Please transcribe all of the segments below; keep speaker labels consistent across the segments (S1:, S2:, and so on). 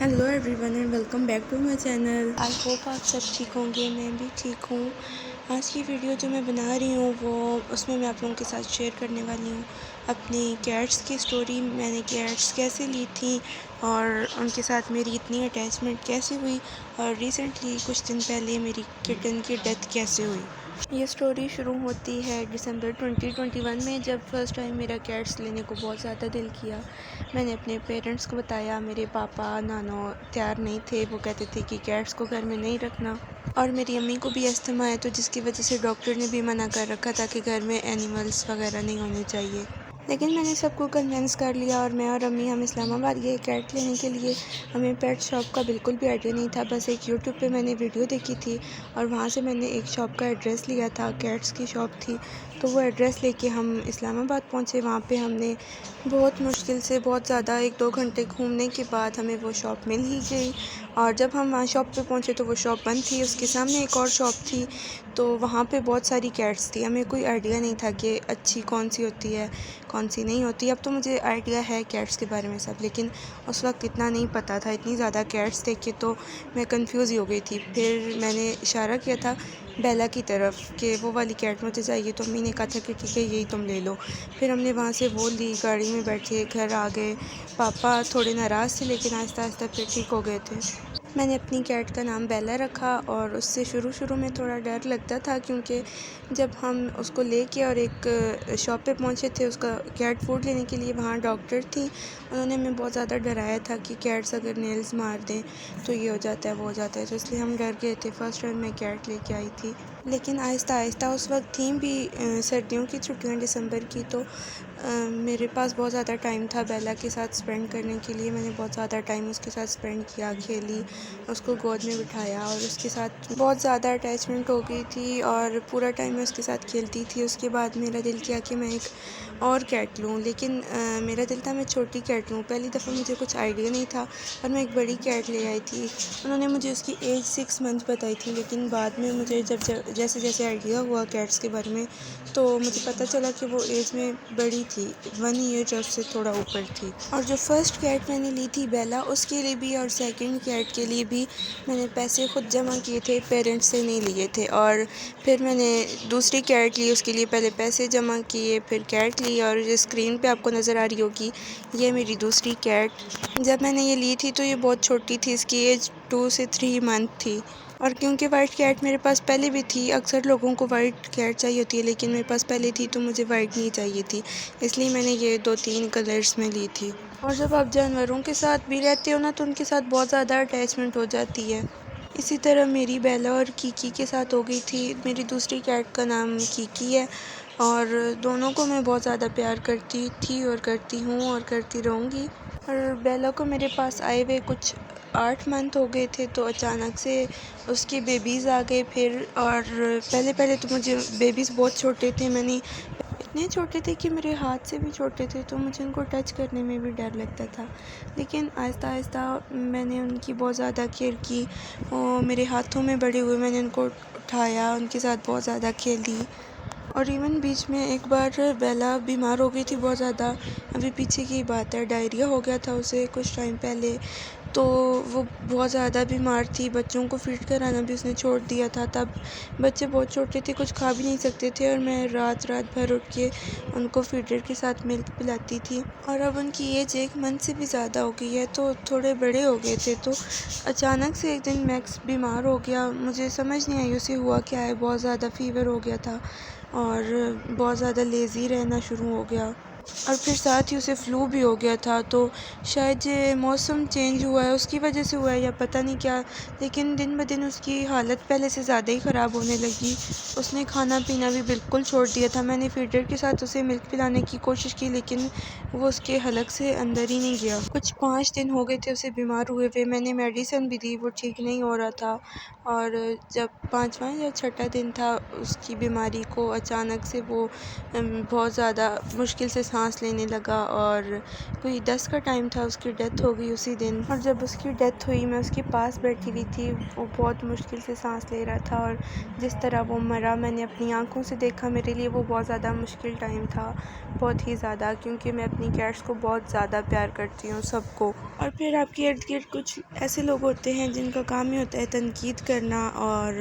S1: Hello everyone and welcome back to my channel. I hope आप सब ठीक होंगे, मैं भी ठीक हूँ। आज की वीडियो जो मैं बना रही हूँ वो उसमें मैं आप लोगों के साथ शेयर करने वाली हूँ अपनी कैट्स की स्टोरी। मैंने कैट्स कैसे ली थी और उनके साथ मेरी इतनी अटैचमेंट कैसे हुई और रिसेंटली कुछ दिन पहले मेरी किटन की डेथ कैसे हुई। ये स्टोरी शुरू होती है दिसंबर 2021 में, जब फर्स्ट टाइम मेरा कैट्स लेने को बहुत ज़्यादा दिल किया। मैंने अपने पेरेंट्स को बताया, मेरे पापा नानो तैयार नहीं थे। वो कहते थे कि कैट्स को घर में नहीं रखना, और मेरी अम्मी को भी अस्थमा है तो जिसकी वजह से डॉक्टर ने भी मना कर रखा था कि घर में एनिमल्स वगैरह नहीं होने चाहिए। लेकिन मैंने सबको कन्विंस कर लिया और मैं और अम्मी हम इस्लामाबाद गए कैट लेने के लिए। हमें पेट शॉप का बिल्कुल भी आइडिया नहीं था, बस एक यूट्यूब पे मैंने वीडियो देखी थी और वहाँ से मैंने एक शॉप का एड्रेस लिया था, कैट्स की शॉप थी। तो वो एड्रेस लेके हम इस्लामाबाद पहुँचे। वहाँ पे हमने बहुत मुश्किल से बहुत ज़्यादा 1-2 घंटे घूमने के बाद हमें वो शॉप मिल ही गई। और जब हम वहाँ शॉप पे पहुँचे तो वो शॉप बंद थी, उसके सामने एक और शॉप थी। तो वहाँ पे बहुत सारी कैट्स थी। हमें कोई आइडिया नहीं था कि अच्छी कौन सी होती है कौन सी नहीं होती। अब तो मुझे आइडिया है कैट्स के बारे में सब, लेकिन उस वक्त इतना नहीं पता था। इतनी ज़्यादा कैट्स देख के तो मैं कंफ्यूज ही हो गई थी। फिर मैंने इशारा किया था बेला की तरफ कि वो वाली कैट मुझे चाहिए, तो अम्मी ने कहा था कि ठीक है यही तुम ले लो। फिर हमने वहाँ से वो ली, गाड़ी में बैठे घर आ गए। पापा थोड़े नाराज़ थे लेकिन आहिस्ता आहिस्ता फिर ठीक हो गए थे। मैंने अपनी कैट का नाम बेला रखा और उससे शुरू में थोड़ा डर लगता था, क्योंकि जब हम उसको लेके और एक शॉप पे पहुंचे थे उसका कैट फूड लेने के लिए, वहाँ डॉक्टर थी। उन्होंने हमें बहुत ज़्यादा डराया था कि कैट्स अगर नेल्स मार दें तो ये हो जाता है वो हो जाता है, तो इसलिए हम डर गए थे। फर्स्ट टाइम मैं कैट लेके आई थी, लेकिन आहिस्ता आहिस्ता उस वक्त थी भी सर्दियों की छुट्टियाँ दिसंबर की, तो मेरे पास बहुत ज़्यादा टाइम था बेला के साथ स्पेंड करने के लिए। मैंने बहुत ज़्यादा टाइम उसके साथ स्पेंड किया, खेली, उसको गोद में बिठाया और उसके साथ बहुत ज़्यादा अटैचमेंट हो गई थी और पूरा टाइम मैं उसके साथ खेलती थी। उसके बाद मेरा दिल किया कि मैं एक और कैट लूँ, लेकिन मेरा दिल था मैं छोटी कैट लूँ। पहली दफ़ा मुझे कुछ आइडिया नहीं था और मैं एक बड़ी कैट ले आई थी। उन्होंने मुझे उसकी एज 6 मंथ बताई थी, लेकिन बाद में मुझे जब जैसे जैसे आइडिया हुआ कैट्स के बारे में तो मुझे पता चला कि वो एज में बड़ी थी, 1 ईयर या उससे थोड़ा ऊपर थी। और जो फर्स्ट कैट मैंने ली थी बेला, उसके लिए भी और सेकंड कैट के लिए भी मैंने पैसे खुद जमा किए थे, पेरेंट्स से नहीं लिए थे। और फिर मैंने दूसरी कैट ली, उसके लिए पहले पैसे जमा किए, फिर कैट ली। और जो स्क्रीन पे आपको नज़र आ रही होगी ये मेरी दूसरी कैट। जब मैंने ये ली थी तो ये बहुत छोटी थी, इसकी एज 2 से 3 मंथ थी। और क्योंकि वाइट कैट मेरे पास पहले भी थी, अक्सर लोगों को वाइट कैट चाहिए होती है लेकिन मेरे पास पहले थी तो मुझे वाइट नहीं चाहिए थी, इसलिए मैंने ये 2-3 कलर्स में ली थी। और जब आप जानवरों के साथ भी रहते हो ना तो उनके साथ बहुत ज़्यादा अटैचमेंट हो जाती है। इसी तरह मेरी बेला और कीकी के साथ हो गई थी। मेरी दूसरी कैट का नाम कीकी है और दोनों को मैं बहुत ज़्यादा प्यार करती थी और करती हूँ और करती रहूँगी। और बेला को मेरे पास आए हुए कुछ 8 मंथ हो गए थे तो अचानक से उसके बेबीज़ आ गए फिर। और पहले तो मुझे बेबीज़ बहुत छोटे थे, मैंने इतने छोटे थे कि मेरे हाथ से भी छोटे थे, तो मुझे उनको टच करने में भी डर लगता था। लेकिन आहिस्ता आहिस्ता मैंने उनकी बहुत ज़्यादा केयर की। वो मेरे हाथों में बड़े हुए, मैंने उनको उठाया, उनके साथ बहुत ज़्यादा खेली। और इवन बीच में एक बार बेला बीमार हो गई थी बहुत ज़्यादा। अभी पीछे की बात है, डायरिया हो गया था उसे कुछ टाइम पहले, तो वो बहुत ज़्यादा बीमार थी। बच्चों को फीड कराना भी उसने छोड़ दिया था, तब बच्चे बहुत छोटे थे, कुछ खा भी नहीं सकते थे और मैं रात रात भर उठ के उनको फीडर के साथ मिल्क पिलाती थी। और अब उनकी एज 1 मंथ से भी ज़्यादा हो गई है तो थोड़े बड़े हो गए थे। तो अचानक से एक दिन मैक्स बीमार हो गया, मुझे समझ नहीं आई उसे हुआ क्या है। बहुत ज़्यादा फ़ीवर हो गया था और बहुत ज़्यादा लेज़ी रहना शुरू हो गया और फिर साथ ही उसे फ्लू भी हो गया था। तो शायद ये मौसम चेंज हुआ है उसकी वजह से हुआ है या पता नहीं क्या, लेकिन दिन ब दिन उसकी हालत पहले से ज़्यादा ही ख़राब होने लगी। उसने खाना पीना भी बिल्कुल छोड़ दिया था। मैंने फीडर के साथ उसे मिल्क पिलाने की कोशिश की लेकिन वो उसके हलक से अंदर ही नहीं गया। कुछ 5 दिन हो गए थे उसे बीमार हुए हुए, मैंने मेडिसिन भी दी, वो ठीक नहीं हो रहा था। और जब 5वां या 6ठा दिन था उसकी बीमारी को, अचानक से वो बहुत ज़्यादा मुश्किल से سانس لینے لگا، اور کوئی 10 کا ٹائم تھا، اس کی ڈیتھ ہو گئی اسی دن۔ اور جب اس کی ڈیتھ ہوئی میں اس کے پاس بیٹھی ہوئی تھی، وہ بہت مشکل سے سانس لے رہا تھا، اور جس طرح وہ مرا میں نے اپنی آنکھوں سے دیکھا۔ میرے لیے وہ بہت زیادہ مشکل ٹائم تھا، بہت ہی زیادہ، کیونکہ میں اپنی کیٹس کو بہت زیادہ پیار کرتی ہوں، سب کو۔ اور پھر آپ کے ارد گرد کچھ ایسے لوگ ہوتے ہیں جن کا کام ہی ہوتا ہے تنقید کرنا، اور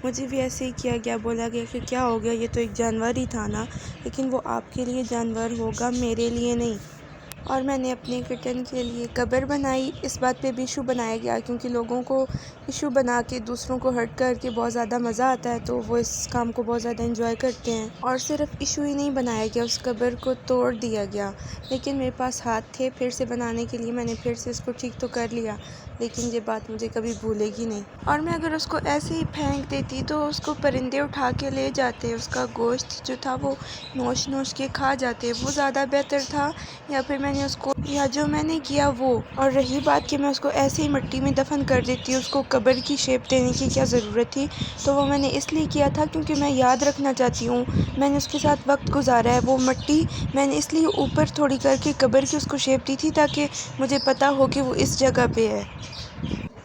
S1: مجھے بھی ایسے ہی کیا گیا، بولا گیا کہ کیا ہو گیا، یہ تو ایک جانور ہی تھا نا، لیکن وہ آپ کے لیے جانور ہوگا، میرے لیے نہیں۔ اور میں نے اپنے کٹن کے لیے قبر بنائی، اس بات پہ بھی ایشو بنایا گیا، کیونکہ لوگوں کو ایشو بنا کے دوسروں کو ہرٹ کر کے بہت زیادہ مزہ آتا ہے، تو وہ اس کام کو بہت زیادہ انجوائے کرتے ہیں۔ اور صرف ایشو ہی نہیں بنایا گیا، اس قبر کو توڑ دیا گیا، لیکن میرے پاس ہاتھ تھے پھر سے بنانے کے لیے، میں نے پھر سے اس کو ٹھیک تو کر لیا، لیکن یہ بات مجھے کبھی بھولے گی نہیں۔ اور میں اگر اس کو ایسے ہی پھینک دیتی تو اس کو پرندے اٹھا کے لے جاتے، اس کا گوشت جو تھا وہ نوچ نوچ کے کھا جاتے، وہ زیادہ بہتر تھا، یا پھر میں نے اس کو، یا جو میں نے کیا وہ۔ اور رہی بات کہ میں اس کو ایسے ہی مٹی میں دفن کر دیتی، اس کو قبر کی شیپ دینے کی کیا ضرورت تھی؟ تو وہ میں نے اس لیے کیا تھا کیونکہ میں یاد رکھنا چاہتی ہوں، میں نے اس کے ساتھ وقت گزارا ہے، وہ مٹی میں نے اس لیے اوپر تھوڑی کر کے قبر کی اس کو شیپ دی تھی، تاکہ مجھے پتہ ہو کہ وہ اس جگہ پہ ہے۔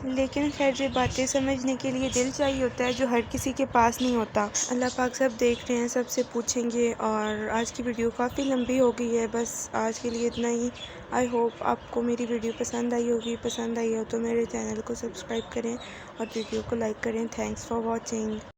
S1: لیکن خیر، یہ باتیں سمجھنے کے لیے دل چاہیے ہوتا ہے، جو ہر کسی کے پاس نہیں ہوتا۔ اللہ پاک سب دیکھ رہے ہیں، سب سے پوچھیں گے۔ اور آج کی ویڈیو کافی لمبی ہو گئی ہے، بس آج کے لیے اتنا ہی۔ آئی ہوپ آپ کو میری ویڈیو پسند آئی ہوگی، پسند آئی ہو تو میرے چینل کو سبسکرائب کریں اور ویڈیو کو لائک کریں۔ Thanks for watching.